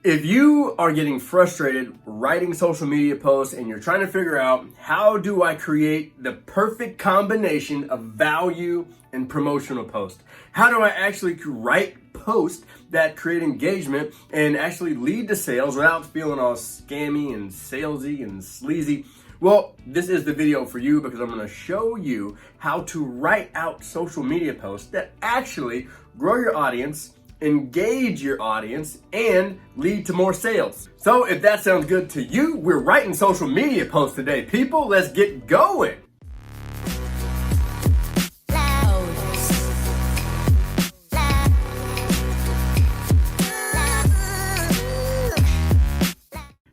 If you are getting frustrated writing social media posts and you're trying to figure out how do I create the perfect combination of value and promotional post? How do I actually write posts that create engagement and actually lead to sales without feeling all scammy and salesy and sleazy? Well, this is the video for you because I'm going to show you how to write out social media posts that actually grow your audience, engage your audience, and lead to more sales. So if that sounds good to you, we're writing social media posts today. People, let's get going.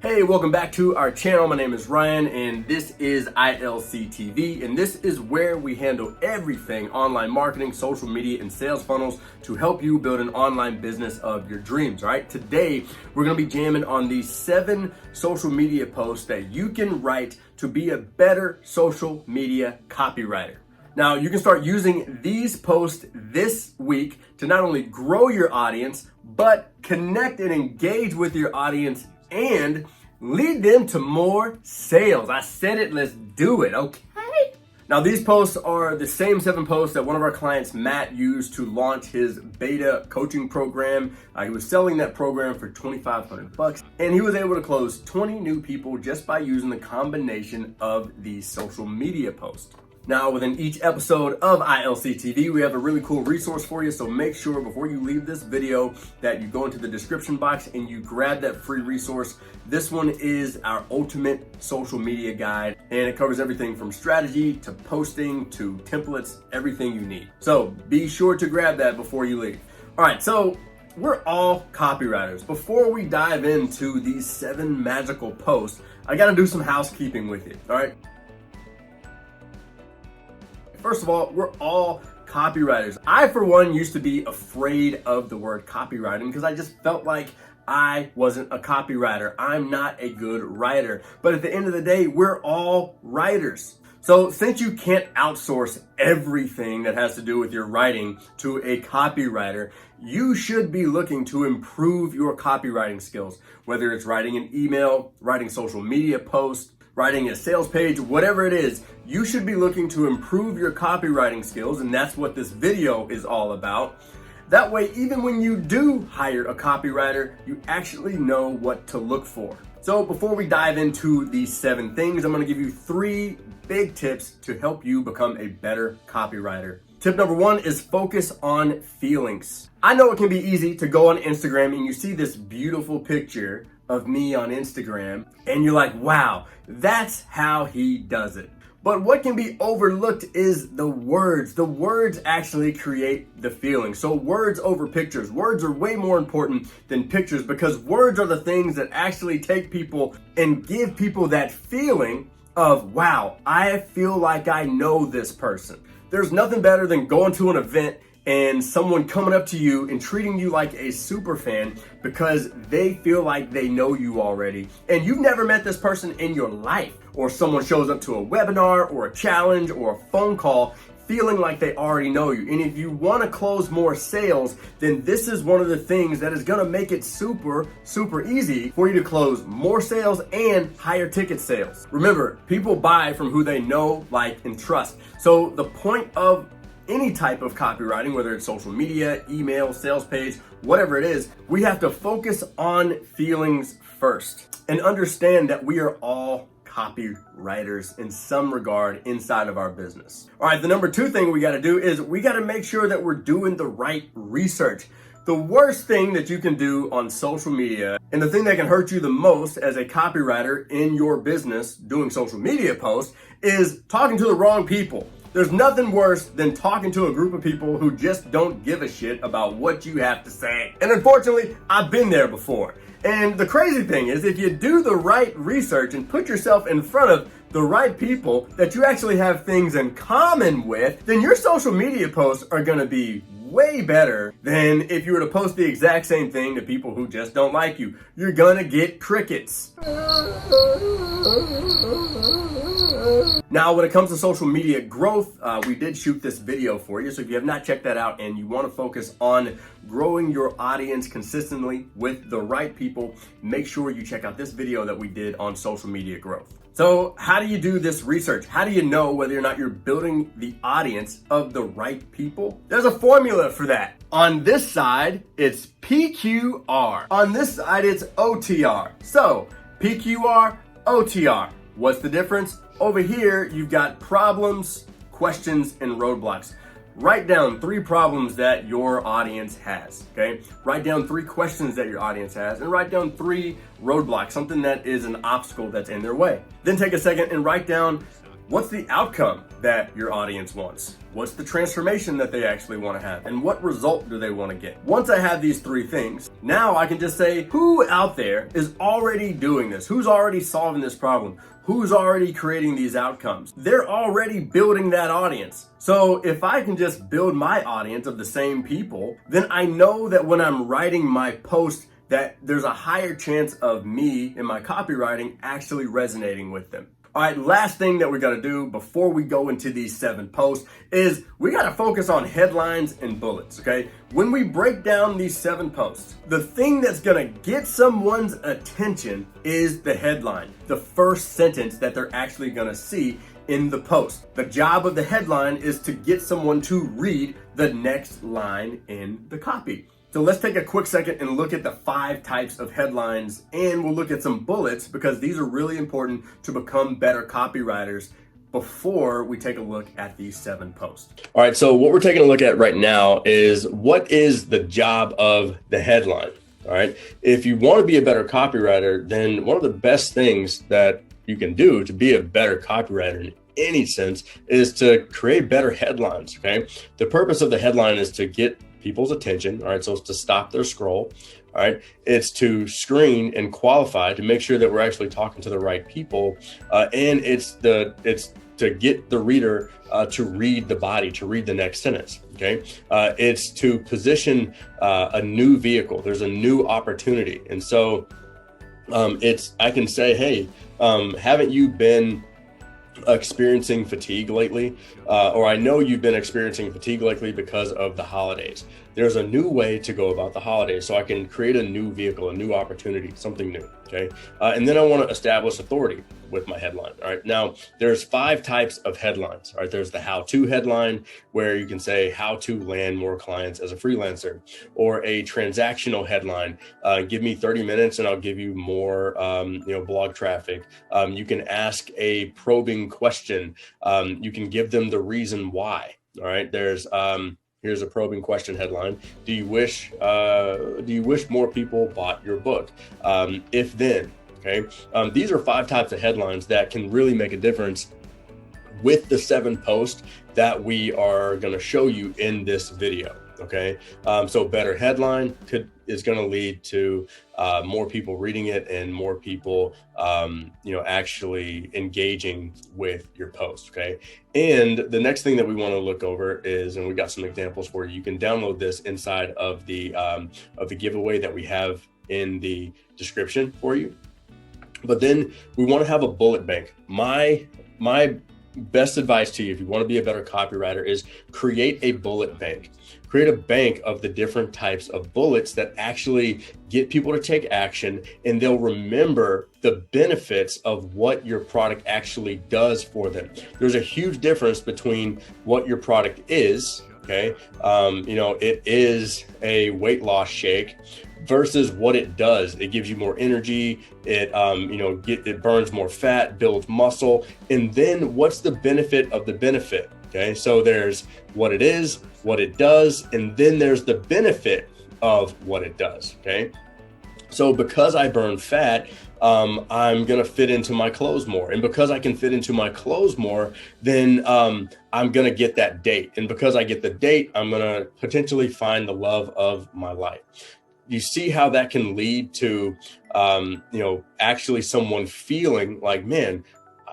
Hey, welcome back to our channel. My name is Ryan and this is ILC TV, and this is where we handle everything online marketing, social media, and sales funnels to help you build an online business of your dreams, right? Today, we're gonna be jamming on these 7 social media posts that you can write to be a better social media copywriter. Now, you can start using these posts this week to not only grow your audience, but connect and engage with your audience and lead them to more sales. I said it, let's do it, okay? Now, these posts are the same 7 posts that one of our clients, Matt, used to launch his beta coaching program. He was selling that program for $2,500 and he was able to close 20 new people just by using the combination of these social media posts. Now, within each episode of ILC TV, we have a really cool resource for you. So make sure before you leave this video that you go into the description box and you grab that free resource. This one is our ultimate social media guide, and it covers everything from strategy to posting to templates, everything you need. So be sure to grab that before you leave. All right, so we're all copywriters. Before we dive into these 7 magical posts, I gotta do some housekeeping with you, all right? First of all, we're all copywriters. I, for one, used to be afraid of the word copywriting because I just felt like I wasn't a copywriter. I'm not a good writer. But at the end of the day, we're all writers. So since you can't outsource everything that has to do with your writing to a copywriter, you should be looking to improve your copywriting skills, whether it's writing an email, writing social media posts, writing a sales page, whatever it is, you should be looking to improve your copywriting skills, and that's what this video is all about. That way, even when you do hire a copywriter, you actually know what to look for. So before we dive into these 7 things, I'm gonna give you 3 big tips to help you become a better copywriter. Tip number 1 is focus on feelings. I know it can be easy to go on Instagram and you see this beautiful picture of me on Instagram and you're like, wow, that's how he does it. But what can be overlooked is the words. The words actually create the feeling. So words over pictures. Words are way more important than pictures because words are the things that actually take people and give people that feeling of, wow, I feel like I know this person. There's nothing better than going to an event and someone coming up to you and treating you like a super fan because they feel like they know you already and you've never met this person in your life, or someone shows up to a webinar or a challenge or a phone call feeling like they already know you. And if you want to close more sales, then this is one of the things that is going to make it super easy for you to close more sales and higher ticket sales. Remember, people buy from who they know, like, and trust. So the point of any type of copywriting, whether it's social media, email, sales page, whatever it is, we have to focus on feelings first and understand that we are all copywriters in some regard inside of our business. All right, the number 2 thing we got to do is we got to make sure that we're doing the right research. The worst thing that you can do on social media, and the thing that can hurt you the most as a copywriter in your business doing social media posts, is talking to the wrong people. There's nothing worse than talking to a group of people who just don't give a shit about what you have to say. And unfortunately, I've been there before. And the crazy thing is, if you do the right research and put yourself in front of the right people that you actually have things in common with, then your social media posts are gonna be way better than if you were to post the exact same thing to people who just don't like you. You're gonna get crickets. Now, when it comes to social media growth, we did shoot this video for you. So if you have not checked that out and you want to focus on growing your audience consistently with the right people, make sure you check out this video that we did on social media growth. So how do you do this research? How do you know whether or not you're building the audience of the right people? There's a formula for that. On this side, it's PQR. On this side, it's OTR. So PQR, OTR. What's the difference? Over here, you've got problems, questions, and roadblocks. Write down 3 problems that your audience has, okay? Write down 3 questions that your audience has, and write down 3 roadblocks, something that is an obstacle that's in their way. Then take a second and write down what's the outcome that your audience wants? What's the transformation that they actually want to have? And what result do they want to get? Once I have these 3 things, now I can just say, who out there is already doing this? Who's already solving this problem? Who's already creating these outcomes? They're already building that audience. So if I can just build my audience of the same people, then I know that when I'm writing my post, that there's a higher chance of me and my copywriting actually resonating with them. All right, last thing that we got to do before we go into these 7 posts is we got to focus on headlines and bullets, okay? When we break down these 7 posts, the thing that's going to get someone's attention is the headline, the first sentence that they're actually going to see in the post. The job of the headline is to get someone to read the next line in the copy. So let's take a quick second and look at the 5 types of headlines, and we'll look at some bullets because these are really important to become better copywriters before we take a look at these 7 posts. All right, so what we're taking a look at right now is what is the job of the headline, all right? If you want to be a better copywriter, then one of the best things that you can do to be a better copywriter in any sense is to create better headlines, okay? The purpose of the headline is to get people's attention, all right? So it's to stop their scroll, all right? It's to screen and qualify to make sure that we're actually talking to the right people, and it's to get the reader to read the body, to read the next sentence, okay? It's to position a new vehicle. There's a new opportunity, and so I can say, hey, haven't you been experiencing fatigue lately? Or I know you've been experiencing fatigue lately because of the holidays. There's a new way to go about the holidays, so I can create a new vehicle, a new opportunity, something new, okay? And then I want to establish authority with my headline, all right? Now, there's 5 types of headlines, all right? There's the how-to headline, where you can say how to land more clients as a freelancer, or a transactional headline, give me 30 minutes and I'll give you more, blog traffic. You can ask a probing question. You can give them the reason why, all right? Here's a probing question headline. Do you wish more people bought your book? If then, okay? These are 5 types of headlines that can really make a difference with the 7 posts that we are going to show you in this video, okay? So better headline is going to lead to more people reading it and more people, actually engaging with your post, okay? And the next thing that we want to look over is, and we got some examples for you. You can download this inside of the giveaway that we have in the description for you. But then we want to have a bullet bank. My best advice to you, if you want to be a better copywriter, is create a bullet bank. Create a bank of the different types of bullets that actually get people to take action, and they'll remember the benefits of what your product actually does for them. There's a huge difference between what your product is, okay? It is a weight loss shake versus what it does. It gives you more energy. It burns more fat, builds muscle. And then what's the benefit of the benefit? Okay, so there's what it is, what it does, and then there's the benefit of what it does, okay? So because I burn fat, I'm gonna fit into my clothes more. And because I can fit into my clothes more, then I'm gonna get that date. And because I get the date, I'm gonna potentially find the love of my life. You see how that can lead to, actually someone feeling like, man,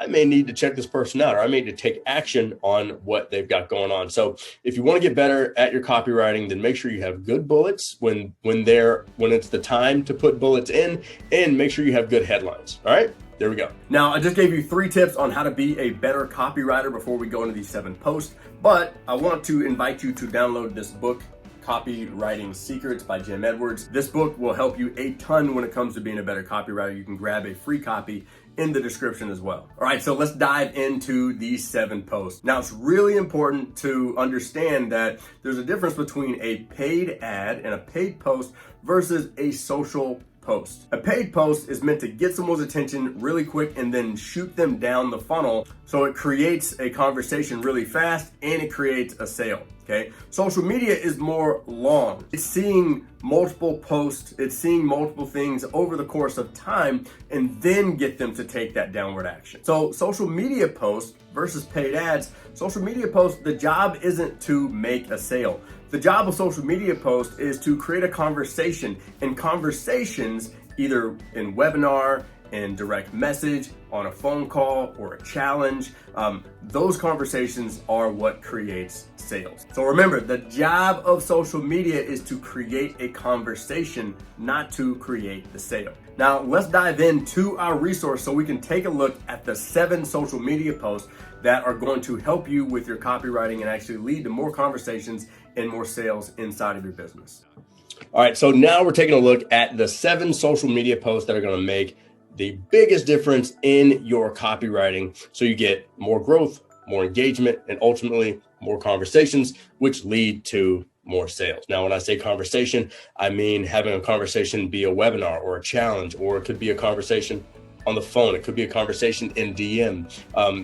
I may need to check this person out, or I may need to take action on what they've got going on. So if you want to get better at your copywriting, then make sure you have good bullets when it's the time to put bullets in, and make sure you have good headlines. All right. There we go. Now, I just gave you 3 tips on how to be a better copywriter before we go into these 7 posts, but I want to invite you to download this book, Copywriting Secrets by Jim Edwards. This book will help you a ton when it comes to being a better copywriter. You can grab a free copy in the description as well. All right, so let's dive into these 7 posts. Now, it's really important to understand that there's a difference between a paid ad and a paid post versus a social post. A paid post is meant to get someone's attention really quick and then shoot them down the funnel. So it creates a conversation really fast and it creates a sale. Okay. Social media is more long. It's seeing multiple posts. It's seeing multiple things over the course of time and then get them to take that downward action. So social media posts versus paid ads, social media posts, the job isn't to make a sale. The job of social media posts is to create a conversation, and conversations either in webinar, in direct message, on a phone call, or a challenge, those conversations are what creates sales. So remember, the job of social media is to create a conversation, not to create the sale. Now let's dive into our resource so we can take a look at the 7 social media posts that are going to help you with your copywriting and actually lead to more conversations and more sales inside of your business. All right, so now we're taking a look at the 7 social media posts that are going to make the biggest difference in your copywriting, so you get more growth, more engagement, and ultimately more conversations, which lead to more sales. Now, when I say conversation, I mean having a conversation be a webinar or a challenge, or it could be a conversation on the phone. It could be a conversation in DM.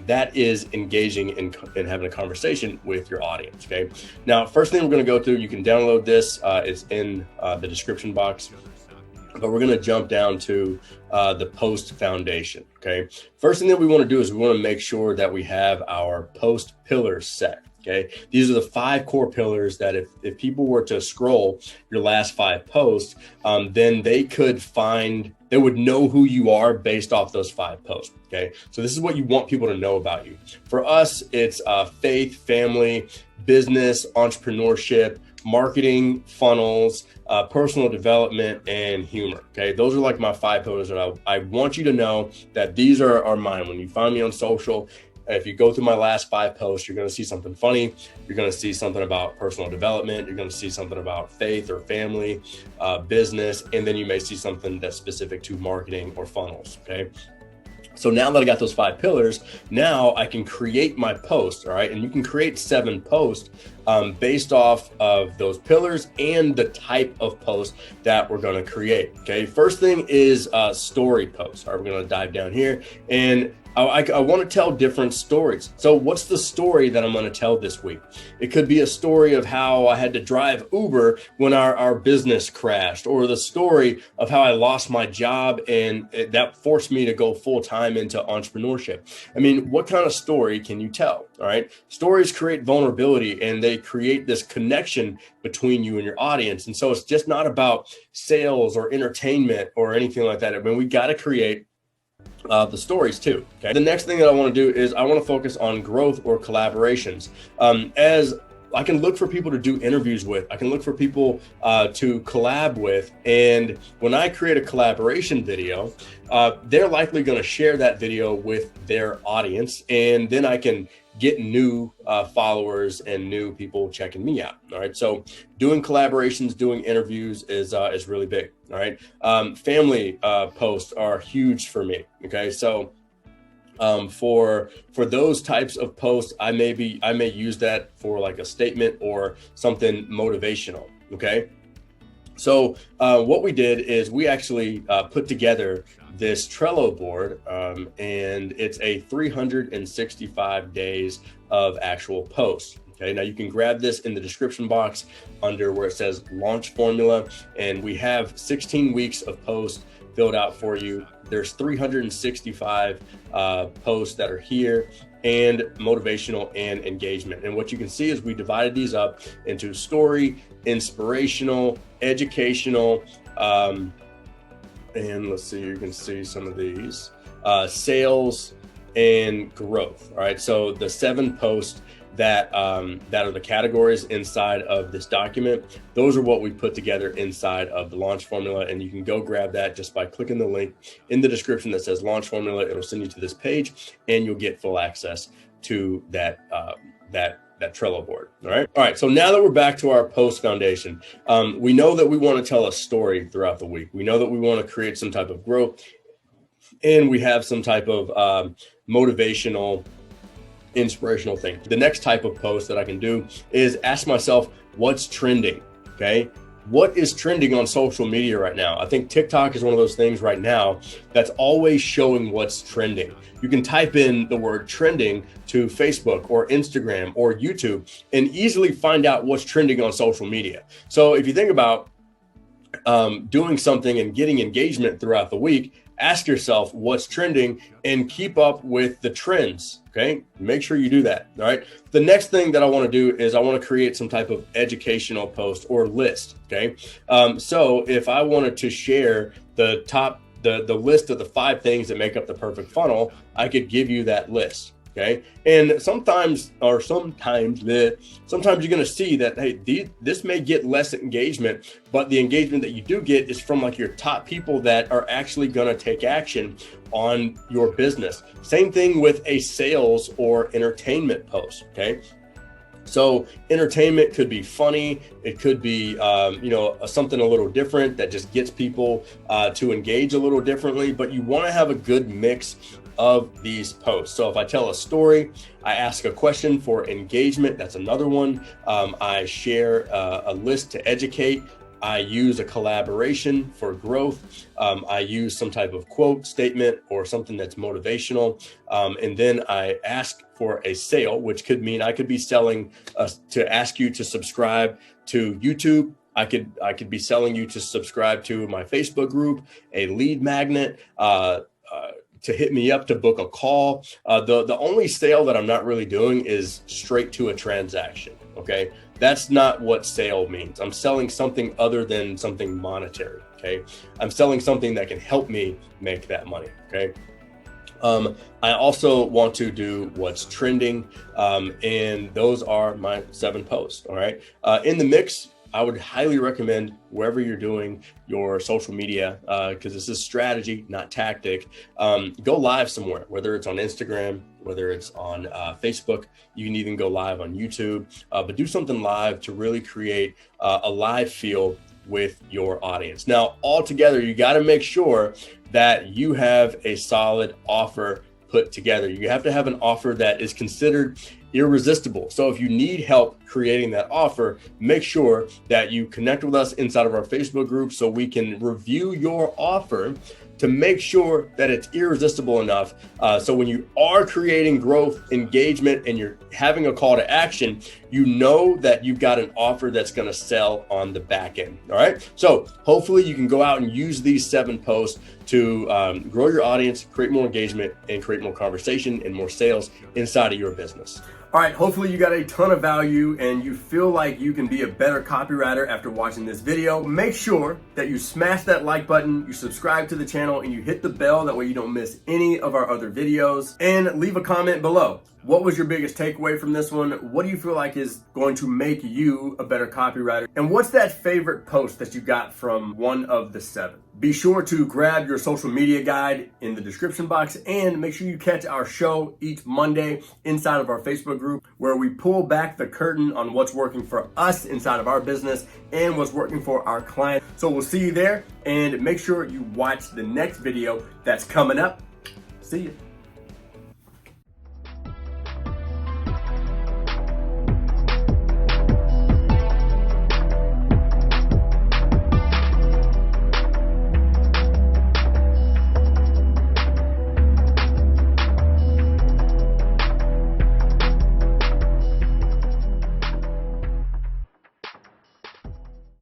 That is engaging in having a conversation with your audience. Okay. Now, first thing we're going to go through, you can download this. It's in the description box. But we're going to jump down to the post foundation. Okay. First thing that we want to do is we want to make sure that we have our post pillars set. Okay. These are the 5 core pillars that if people were to scroll your last 5 posts, then they would know who you are based off those 5 posts. Okay. So this is what you want people to know about you. For us, it's faith, family, business, entrepreneurship, marketing, funnels, personal development, and humor. Okay. Those are like my 5 pillars that I want you to know that these are mine. When you find me on social, if you go through my last 5 posts, you're going to see something funny. You're going to see something about personal development. You're going to see something about faith or family, business, and then you may see something that's specific to marketing or funnels. Okay. So now that I got those 5 pillars, now I can create my post. All right. And you can create 7 posts based off of those pillars and the type of post that we're going to create. Okay. First thing is story posts. All right. We're going to dive down here, and I want to tell different stories. So what's the story that I'm going to tell this week? It could be a story of how I had to drive Uber when our business crashed, or the story of how I lost my job and that forced me to go full time into entrepreneurship. I mean, what kind of story can you tell? All right. Stories create vulnerability, and they create this connection between you and your audience. And so it's just not about sales or entertainment or anything like that. I mean, we got to create the stories too. Okay. The next thing that I want to do is I want to focus on growth or collaborations. As I can look for people to do interviews with, I can look for people to collab with. And when I create a collaboration video, they're likely going to share that video with their audience. And then I can get new followers and new people checking me out. All right. So doing collaborations, doing interviews is really big. All right. Family posts are huge for me. Okay. So for those types of posts, I may use that for like a statement or something motivational. Okay. So what we did is we actually put together this Trello board, and it's a 365 days of actual posts. Okay, now you can grab this in the description box under where it says launch formula, and we have 16 weeks of posts filled out for you. There's 365 posts that are here, and motivational and engagement. And what you can see is we divided these up into story, inspirational, educational, and let's see, you can see some of these, sales, and growth. All right, so the 7 posts that are the categories inside of this document, those are what we put together inside of the launch formula. And you can go grab that just by clicking the link in the description that says launch formula. It'll send you to this page and you'll get full access to that Trello board. All right. So now that we're back to our post foundation, we know that we want to tell a story throughout the week. We know that we want to create some type of growth, and we have some type of motivational, inspirational thing. The next type of post that I can do is ask myself, what's trending? Okay. What is trending on social media right now? I think TikTok is one of those things right now that's always showing what's trending. You can type in the word trending to Facebook or Instagram or YouTube and easily find out what's trending on social media. So if you think about doing something and getting engagement throughout the week, ask yourself what's trending and keep up with the trends. Okay. Make sure you do that. All right. The next thing that I want to do is I want to create some type of educational post or list. Okay. So if I wanted to share the list of the 5 things that make up the perfect funnel, I could give you that list. Okay. And sometimes you're going to see that, hey, this may get less engagement, but the engagement that you do get is from like your top people that are actually going to take action on your business. Same thing with a sales or entertainment post. Okay. So entertainment could be funny. It could be, something a little different that just gets people to engage a little differently, but you want to have a good mix of these posts. So if I tell a story, I ask a question for engagement. That's another one. I share a list to educate. I use a collaboration for growth. I use some type of quote, statement, or something that's motivational. And then I ask for a sale, which could mean I could be selling to ask you to subscribe to YouTube. I could be selling you to subscribe to my Facebook group, a lead magnet, to hit me up to book a call. The only sale that I'm not really doing is straight to a transaction. Okay. That's not what sale means. I'm selling something other than something monetary. Okay. I'm selling something that can help me make that money. Okay. I also want to do what's trending. And those are my 7 posts. All right. In the mix, I would highly recommend wherever you're doing your social media, because this is strategy, not tactic, go live somewhere, whether it's on Instagram, whether it's on Facebook. You can even go live on YouTube, but do something live to really create a live feel with your audience. Now, altogether, you got to make sure that you have a solid offer put together. You have to have an offer that is considered irresistible. So if you need help creating that offer, make sure that you connect with us inside of our Facebook group so we can review your offer to make sure that it's irresistible enough. So when you are creating growth, engagement, and you're having a call to action, you know that you've got an offer that's going to sell on the back end. All right. So hopefully you can go out and use these 7 posts to grow your audience, create more engagement, and create more conversation and more sales inside of your business. All right, hopefully you got a ton of value and you feel like you can be a better copywriter after watching this video. Make sure that you smash that like button, you subscribe to the channel, and you hit the bell. That way you don't miss any of our other videos. And leave a comment below. What was your biggest takeaway from this one? What do you feel like is going to make you a better copywriter? And what's that favorite post that you got from one of the 7? Be sure to grab your social media guide in the description box and make sure you catch our show each Monday inside of our Facebook group, where we pull back the curtain on what's working for us inside of our business and what's working for our clients. So we'll see you there, and make sure you watch the next video that's coming up. See you.